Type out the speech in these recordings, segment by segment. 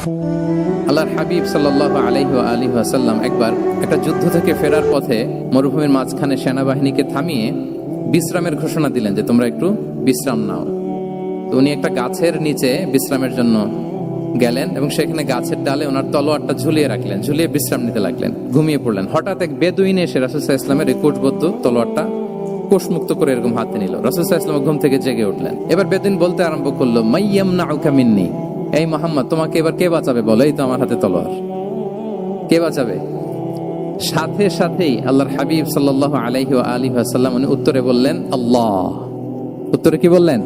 আল্লাহর হাবিব সাল্লাল্লাহু আলাইহি ওয়া আলিহি ওয়াসাল্লাম একবার একটা যুদ্ধ থেকে ফেরার পথে মরুভূমির মাঝখানে সেনাবাহিনীকে থামিয়ে বিশ্রামের ঘোষণা দিলেন যে তোমরা একটু বিশ্রাম নাও। তো উনি একটা গাছের নিচে বিশ্রামের জন্য গেলেন এবং সেখানে গাছের ডালে ওনার তলোয়ারটা ঝুলিয়ে রাখলেন, ঝুলিয়ে বিশ্রাম নিতে লাগলেন, ঘুমিয়ে পড়লেন। হঠাৎ এক বেদুইন এসে রাসূল সাল্লাল্লাহু আলাইহি ওয়াসাল্লামের এই কোষবদ্ধ তলোয়ারটা কোষমুক্ত করে এরকম হাতে নিল। রাসূল সাল্লাল্লাহু আলাইহি ওয়াসাল্লাম ঘুম থেকে জেগে উঠলেন। এবার বেদুইন বলতে আরম্ভ করলো, মাইয়ামনাউকা মিন্নি, এই মুহাম্মদ তোমাকে এবার কে বাঁচাবে বলো, এই তো আমার হাতে তলোয়ার, কে বাঁচাবে? সাথে সাথেই আল্লাহর হাবিব সাল্লাল্লাহু আলাইহি ওয়া আলিহি ওয়াসাল্লাম উনি উত্তরে বললেন আল্লাহ। উত্তরে কি বললেন?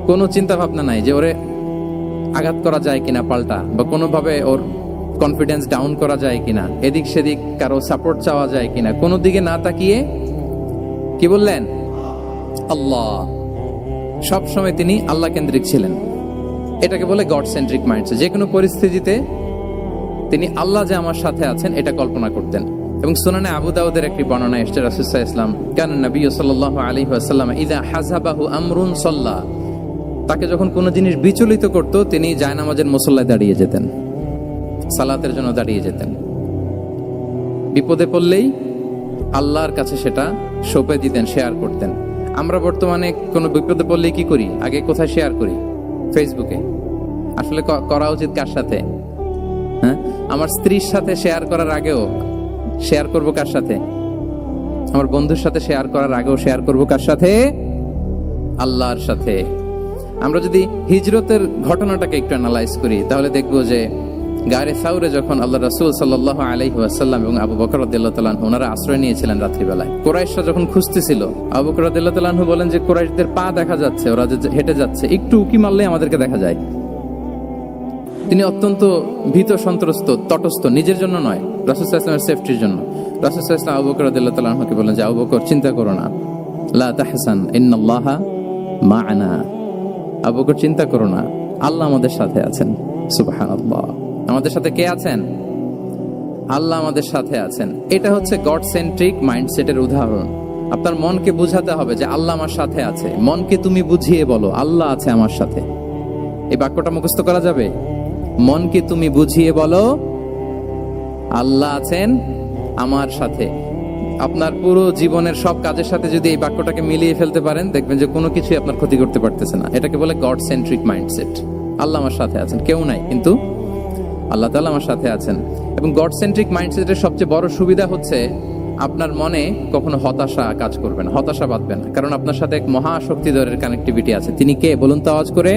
কোনো চিন্তা ভাবনা নাই যে ওরে আঘাত করা যায় কিনা পাল্টা, বা কোনোভাবে ওর কনফিডেন্স ডাউন করা যায় কিনা, এদিক সেদিক কারো সাপোর্ট চাওয়া যায় কিনা, কোনো দিকে না তাকিয়ে কি বললেন? আল্লাহ। সব সময় তিনি আল্লাহ কেন্দ্রিক ছিলেন। এটাকে বলে গড সেন্ট্রিক মাইন্ডসেট। যে কোনো পরিস্থিতিতে তিনি আল্লাহ যে আমার সাথে আছেন এটা কল্পনা করতেন। এবং সুনানে আবু দাউদের একটি বর্ণনা এসেছে, রাসূল সাল্লাল্লাহু আলাইহি ওয়াসাল্লাম কানা নবী সাল্লাল্লাহু আলাইহি ওয়াসাল্লাম ইযা হাযাবাহু আমরুন সাল্লা, তাকে যখন কোনো জিনিস বিচলিত করত তিনি জায়নামাজের মুসল্লায় দাঁড়িয়ে যেতেন, সালাতের জন্য দাঁড়িয়ে যেতেন। বিপদে পড়লেই আল্লাহর কাছে সেটা সঁপে দিতেন, শেয়ার করতেন। আমরা বর্তমানে কোনো বিপদে পড়লেই কি করি? আগে কোথায় শেয়ার করি? ফেসবুকে। আসলে করা উচিত কার সাথে? হ্যাঁ, আমার স্ত্রীর সাথে শেয়ার করার আগেও শেয়ার করব কার সাথে? আমার বন্ধুর সাথে শেয়ার করার আগেও শেয়ার করব কার সাথে? আল্লাহর সাথে। আমরা যদি হিজরতের ঘটনাটাকে একটু অ্যানালাইজ করি তাহলে দেখবো যে গারে সাউরে যখন আল্লাহ রাসূল সাল্লাল্লাহু আলাইহি ওয়াসাল্লাম এবং আবু বকর রাদিয়াল্লাহু তাআলা আনহু ওনারা আশ্রয় নিয়েছিলেন রাত্রিবেলায়। কুরাইশরা যখন খুঁজতেছিল, আবু বকর রাদিয়াল্লাহু তাআলা আনহু বলেন যে কুরাইশদের পা দেখা যাচ্ছে, ওরা যে হেঁটে যাচ্ছে, একটু উকি মারলে আমাদেরকে দেখা যায়। তিনি অত্যন্ত ভীত সন্ত্রস্ত, তটস্থ, নিজের জন্য নয়, রাসূল সাল্লাল্লাহু আলাইহি ওয়াসাল্লামের সেফটির জন্য। রাসূল সাল্লাল্লাহু আলাইহি ওয়াসাল্লাম আবু বকর রাদিয়াল্লাহু তাআলা আনহুকে বলেন যে আবু বকর চিন্তা করো না, লা তাহসান ইন্নাল্লাহা মা'ানা, আবু বকর চিন্তা করো না, আল্লাহ আমাদের সাথে আছেন। সুবহানাল্লাহ। আমাদের সাথে কে আছেন? আল্লাহ আমাদের সাথে আছেন। এটা হচ্ছে গড সেন্ট্রিক মাইন্ডসেটের উদাহরণ। আপনার মনকে বুঝাতে হবে যে আল্লাহ আমার সাথে আছে। মনকে তুমি বুঝিয়ে বলো আল্লাহ আছে আমার সাথে। এই বাক্যটা মুখস্থ করা যাবে? মনকে তুমি বুঝিয়ে বলো আল্লাহ আছেন আমার সাথে। আপনার পুরো জীবনের সব কাজের সাথে যদি এই বাক্যটাকে মিলিয়ে ফেলতে পারেন দেখবেন যে কোনো কিছুই আপনার ক্ষতি করতে পারতেছে না। এটাকে বলে গড সেন্ট্রিক মাইন্ডসেট। আল্লাহ আমার সাথে আছেন, কেউ নাই কিন্তু আল্লাহ তাআলা আমার সাথে আছেন। এবং গড সেন্ট্রিক মাইন্ডসেটের সবচেয়ে বড় সুবিধা হচ্ছে আপনার মনে কখনো হতাশা কাজ করবে না, হতাশা বাঁধবে না, কারণ আপনার সাথে এক মহাশক্তিধরের কানেক্টিভিটি আছে। তিনি কে বলুন তো আওয়াজ করে?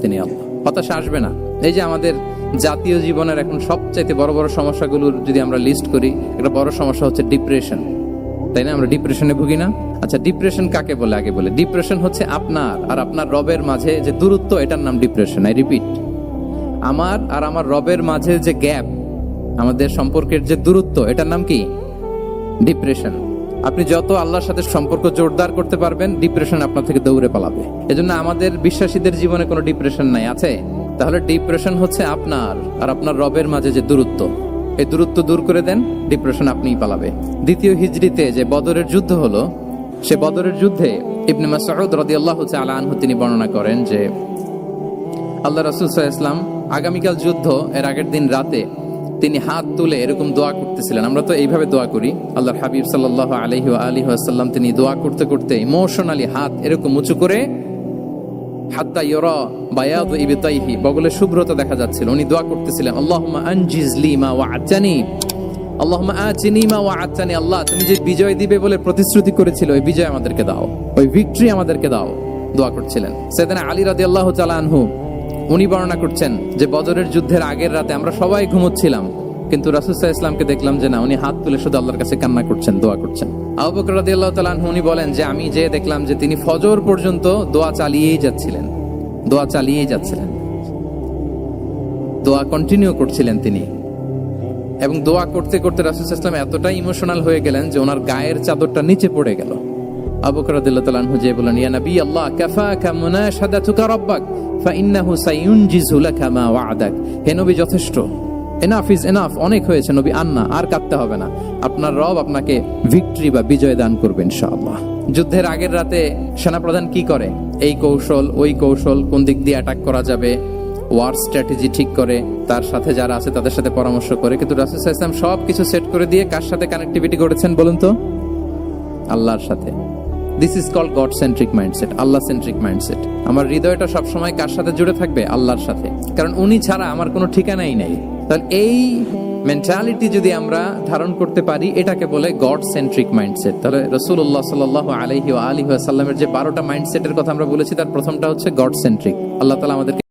তিনি আল্লাহ। হতাশা আসবে না। এই যে আমাদের জাতীয় জীবনের এখন সবচাইতে বড় বড় সমস্যাগুলোর যদি আমরা লিস্ট করি, একটা বড় সমস্যা হচ্ছে ডিপ্রেশন, তাই না? আমরা ডিপ্রেশনে ভুগি না? আচ্ছা, ডিপ্রেশন কাকে বলে? আগে বলে, ডিপ্রেশন হচ্ছে আপনার আর আপনার রবের মাঝে যে দূরত্ব, এটার নাম ডিপ্রেশন। আই রিপিট, আমার আর আমার রবের মাঝে যে গ্যাপ, আমাদের সম্পর্কের যে দূরত্ব, এটার নাম কি? ডিপ্রেশন। আপনি যত আল্লাহর সাথে সম্পর্ক জোরদার করতে পারবেন, ডিপ্রেশন আপনার থেকে দৌড়ে পালাবে। এজন্য আমাদের বিশ্বাসীদের জীবনে কোনো ডিপ্রেশন নাই, আছে? তাহলে ডিপ্রেশন হচ্ছে আপনার আর আপনার রবের মাঝে যে দূরত্ব, এই দূরত্ব দূর করে দেন, ডিপ্রেশন আপনিই পালাবে। দ্বিতীয় হিজরিতে যে বদরের যুদ্ধ হলো, সে বদরের যুদ্ধে ইবনে মাসউদ রাদিয়াল্লাহু তাআলা আনহু তিনি বর্ণনা করেন যে আল্লাহ রাসূল সাল্লাল্লাহু আলাইহি ওয়াসাল্লাম আগামীকাল যুদ্ধ এর আগের দিন রাতে তিনি হাত তুলে এরকম দোয়া করতেছিলেন। আমরা তো এইভাবে দোয়া করি। আল্লাহর হাবিব সাল্লাল্লাহু আলাইহি ওয়া আলিহি ওয়াসাল্লাম তিনি দোয়া করতে করতে ইমোশনালি হাত এরকম উঁচু করে, হাত্তা ইউরা বায়াদু ইবতাইহি, বগলে শুভ্রতা দেখা যাচ্ছিল। উনি দোয়া করতেছিলেন আল্লাহুম্মা আনজিজ লি মা ওয়া'আতানি, আল্লাহুম্মা আতিনি মা ওয়া'আতানি, আল্লাহ তুমি যে বিজয় দিবে বলে প্রতিশ্রুতি করেছিলে ওই বিজয় আমাদেরকে দাও, ওই ভিক্টরি আমাদেরকে দাও। দোয়া করছিলেন। সাইয়েদনা আলী রাদিয়াল্লাহু তাআলা আনহু উনি বর্ণনা করছেন যে বদরের যুদ্ধের আগের রাতে আমরা সবাই ঘুমোচ্ছিলাম, কিন্তু রাসূল সাল্লাল্লাহু আলাইহি ওয়াসাল্লামকে দেখলাম যে না, উনি হাত তুলে শুধু আল্লাহর কাছে কান্না করছেন, দোয়া করছেন। আবু বকর রাদিয়াল্লাহু তাআলা আনহু উনি বলেন যে আমি যে দেখলাম যে তিনি ফজর পর্যন্ত দোয়া চালিয়েই যাচ্ছিলেন, দোয়া চালিয়েই যাচ্ছিলেন, দোয়া কন্টিনিউ করছিলেন তিনি। এবং দোয়া করতে করতে রাসূল সাল্লাল্লাহু আলাইহি ওয়াসাল্লাম এতটাই ইমোশনাল হয়ে গেলেন যে ওনার গায়ের চাদরটা নিচে পড়ে গেল। আবু বকর রাদিয়াল্লাহু তাআলা আনহু যে বলেন ইয়া নবী আল্লাহ কাফাকা মুনাশাদাতুকা রাব্বাক ফাইন্নাহু সায়ুনজিজু লাকা মা ওয়া'দাক, হে নবী যথেষ্ট, এনাফ ইজ এনাফ, অনেক হয়েছে নবী, আন্না, আর কাঁদতে হবে না, আপনার রব আপনাকে ভিক্টরি বা বিজয় দান করবে ইনশাআল্লাহ। যুদ্ধের আগের রাতে সেনাপ্রধান কি করে? এই কৌশল ওই কৌশল, কোন দিক দিয়ে অ্যাটাক করা যাবে, ওয়ার স্ট্র্যাটেজি ঠিক করে, তার সাথে যারা আছে তাদের সাথে পরামর্শ করে, কিন্তু রাসূল সাল্লাল্লাহু আলাইহি ওয়াসাল্লাম সবকিছু সেট করে দিয়ে কার সাথে কানেক্টিভিটি করেছেন বলুন তো? আল্লাহর সাথে। This is called God centric mindset, Allah centric mindset. আমার হৃদয়টা সবসময় কার সাথে জুড়ে থাকবে? আল্লাহর সাথে, কারণ উনি ছাড়া আমার কোনো ঠিকানাই নাই। তাহলে এই মেন্টালিটি যদি আমরা ধারণ করতে পারি, এটাকে বলে গড সেন্ট্রিক মাইন্ডসেট। তাহলে রাসূলুল্লাহ সাল্লাল্লাহু আলাইহি ওয়া আলিহি ওয়াসাল্লামের যে 12টা মাইন্ডসেটের কথা আমরা বলেছি, তার প্রথমটা হচ্ছে গড সেন্ট্রিক। আল্লাহ তাআলা আমাদেরকে